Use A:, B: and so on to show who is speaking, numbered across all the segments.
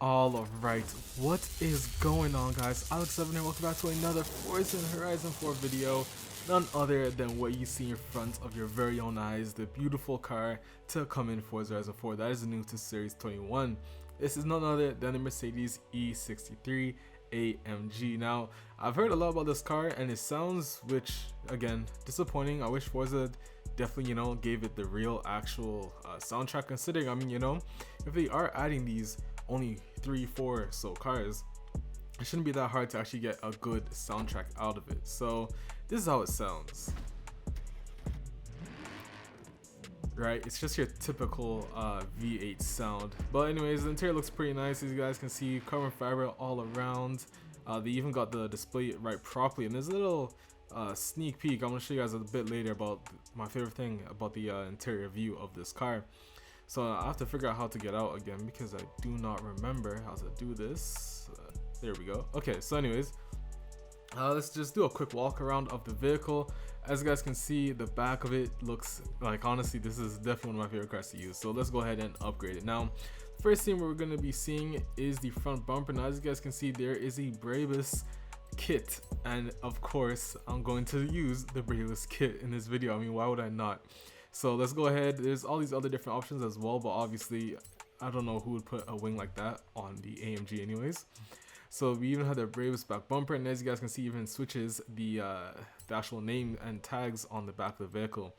A: Alright, what is going on, guys? Alex7 here, welcome back to another Forza Horizon 4 video. None other than what you see in front of your very own eyes, the beautiful car to come in Forza Horizon 4 that is new to Series 21. This is none other than the Mercedes E63 AMG. Now, I've heard a lot about this car and it sounds, which again, disappointing. I wish Forza definitely, gave it the real actual soundtrack, considering, if they are adding these only 3-4 so cars, it shouldn't be that hard to actually get a good soundtrack out of it. So this is how it sounds, right? It's just your typical V8 sound. But anyways, the interior looks pretty nice, as you guys can see. Carbon fiber all around. They even got the display right properly, and there's a little sneak peek I'm going to show you guys a bit later about my favorite thing about the interior view of this car. So I have to figure out how to get out again because I do not remember how to do this. There we go. Okay, so anyways, let's just do a quick walk around of the vehicle. As you guys can see, the back of it looks like, honestly, this is definitely one of my favorite cars to use. So let's go ahead and upgrade it. Now, first thing we're going to be seeing is the front bumper. Now, as you guys can see, there is a Brabus kit, and of course I'm going to use the Brabus kit in this video. I mean, why would I not? So let's go ahead. There's all these other different options as well, but obviously I don't know who would put a wing like that on the AMG anyways. So we even have the Brabus back bumper, and as you guys can see, even switches the actual name and tags on the back of the vehicle.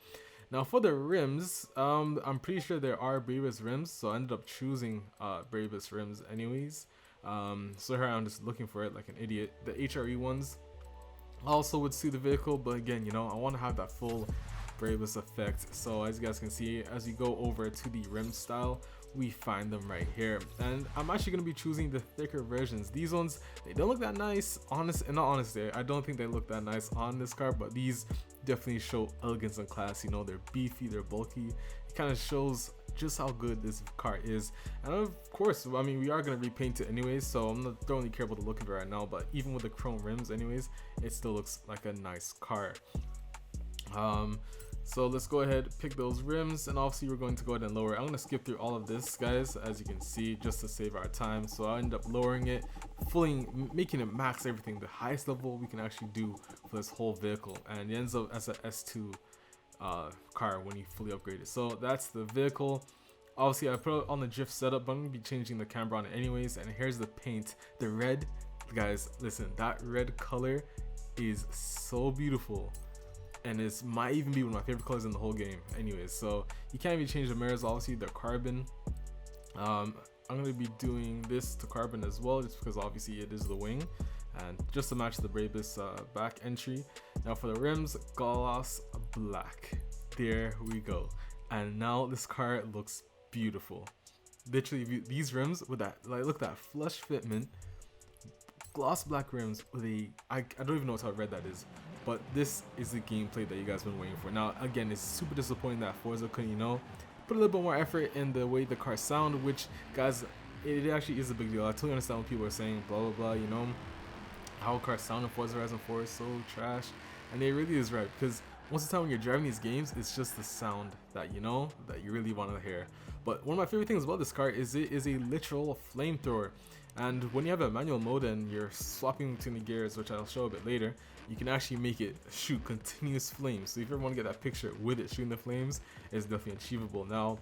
A: Now for the rims, I'm pretty sure there are Brabus rims, so I ended up choosing Brabus rims anyways. So here I'm just looking for it like an idiot. The HRE ones also would suit the vehicle, but again, I want to have that full Brabus effect. So as you guys can see, as you go over to the rim style, we find them right here, and I'm actually going to be choosing the thicker versions. These ones, they don't look that nice, I don't think they look that nice on this car, but these definitely show elegance and class. They're beefy, they're bulky. It kind of shows just how good this car is. And of course, I mean, we are going to repaint it anyways, so don't really care about the look of it right now, but even with the chrome rims anyways, it still looks like a nice car. So let's go ahead, pick those rims, and obviously we're going to go ahead and lower it. I'm going to skip through all of this, guys, as you can see, just to save our time. So I end up lowering it, fully making it max everything, the highest level we can actually do for this whole vehicle, and it ends up as a S2 car when you fully upgrade it. So that's the vehicle. Obviously I put it on the drift setup, but I'm going to be changing the camera on it anyways. And here's the paint, the red. Guys, listen, that red color is so beautiful, and it might even be one of my favorite colors in the whole game anyways. So you can't even change the mirrors, obviously they're carbon. I'm going to be doing this to carbon as well, just because obviously it is the wing, and just to match the Brabus back entry. Now for the rims, gloss black. There we go, and now this car looks beautiful. Literally, these rims with that, like, look at that flush fitment, gloss black rims with I don't even know what type of red that is, but this is the gameplay that you guys been waiting for. Now again, it's super disappointing that Forza couldn't put a little bit more effort in the way the cars sound, which, guys, it actually is a big deal. I totally understand what people are saying, blah blah blah, how cars sound in Forza Horizon 4 is so trash, and it really is right, because most of the time when you're driving these games, it's just the sound that that you really want to hear. But one of my favorite things about this car is it is a literal flamethrower. And when you have a manual mode and you're swapping between the gears, which I'll show a bit later, you can actually make it shoot continuous flames. So if you ever want to get that picture with it shooting the flames, it's definitely achievable. Now,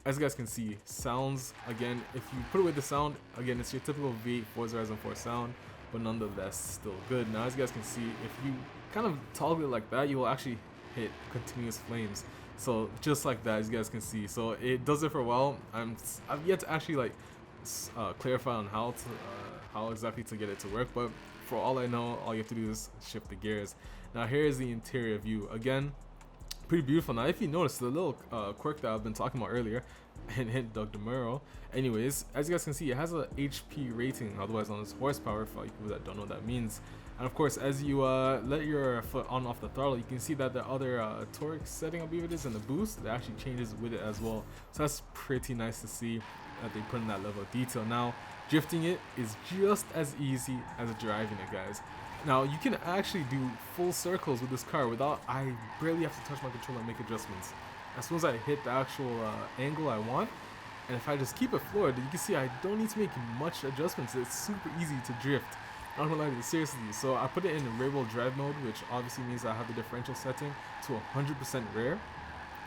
A: as you guys can see, sounds, again, if you put away the sound, again, it's your typical V8 Forza Horizon 4 sound, but nonetheless still good. Now, as you guys can see, if you kind of toggle it like that, you will actually hit continuous flames. So just like that, as you guys can see, so it does it for a while. I've yet to actually clarify on how exactly to get it to work, but for all I know, all you have to do is shift the gears. Now here's the interior view. Again, pretty beautiful. Now if you notice the little quirk that I've been talking about earlier, hint Doug DeMuro. Anyways, as you guys can see, it has a HP rating, otherwise known as horsepower, for people that don't know what that means. And of course, as you let your foot on off the throttle, you can see that the other torque setting, I believe it is, and the boost, that actually changes with it as well. So that's pretty nice to see that they put in that level of detail. Now, drifting it is just as easy as driving it, guys. Now, you can actually do full circles with this car without, I barely have to touch my controller and make adjustments. As soon as I hit the actual angle I want, And if I just keep it floored, you can see I don't need to make much adjustments. It's super easy to drift. I'm not gonna lie to you, seriously. So I put it in variable drive mode, which obviously means I have the differential setting to 100% rear.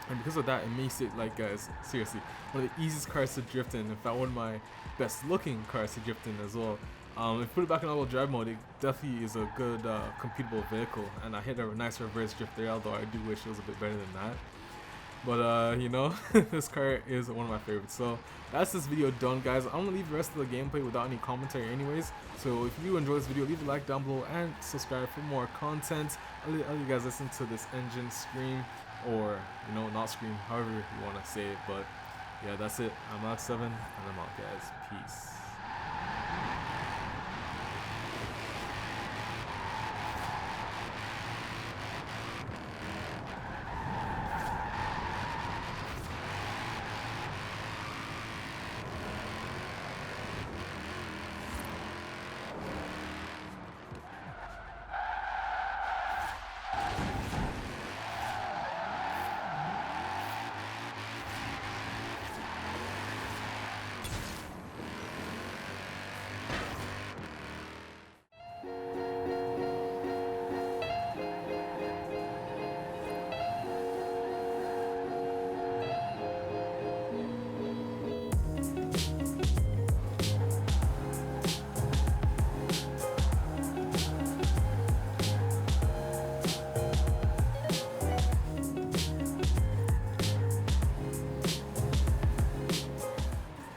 A: And because of that, it makes it, like, guys, seriously, one of the easiest cars to drift in. In fact, one of my best looking cars to drift in as well. If you put it back in all-wheel drive mode, it definitely is a good computable vehicle. And I hit a nice reverse drift there, although I do wish it was a bit better than that. But you know, this car is one of my favorites. So that's this video done, guys. I'm gonna leave the rest of the gameplay without any commentary anyways. So if you enjoy this video, leave a like down below and subscribe for more content. I'll let you guys listen to this engine scream, or, you know, not scream, however you want to say it. But yeah, that's it. I'm Alex7 and I'm out, guys. Peace.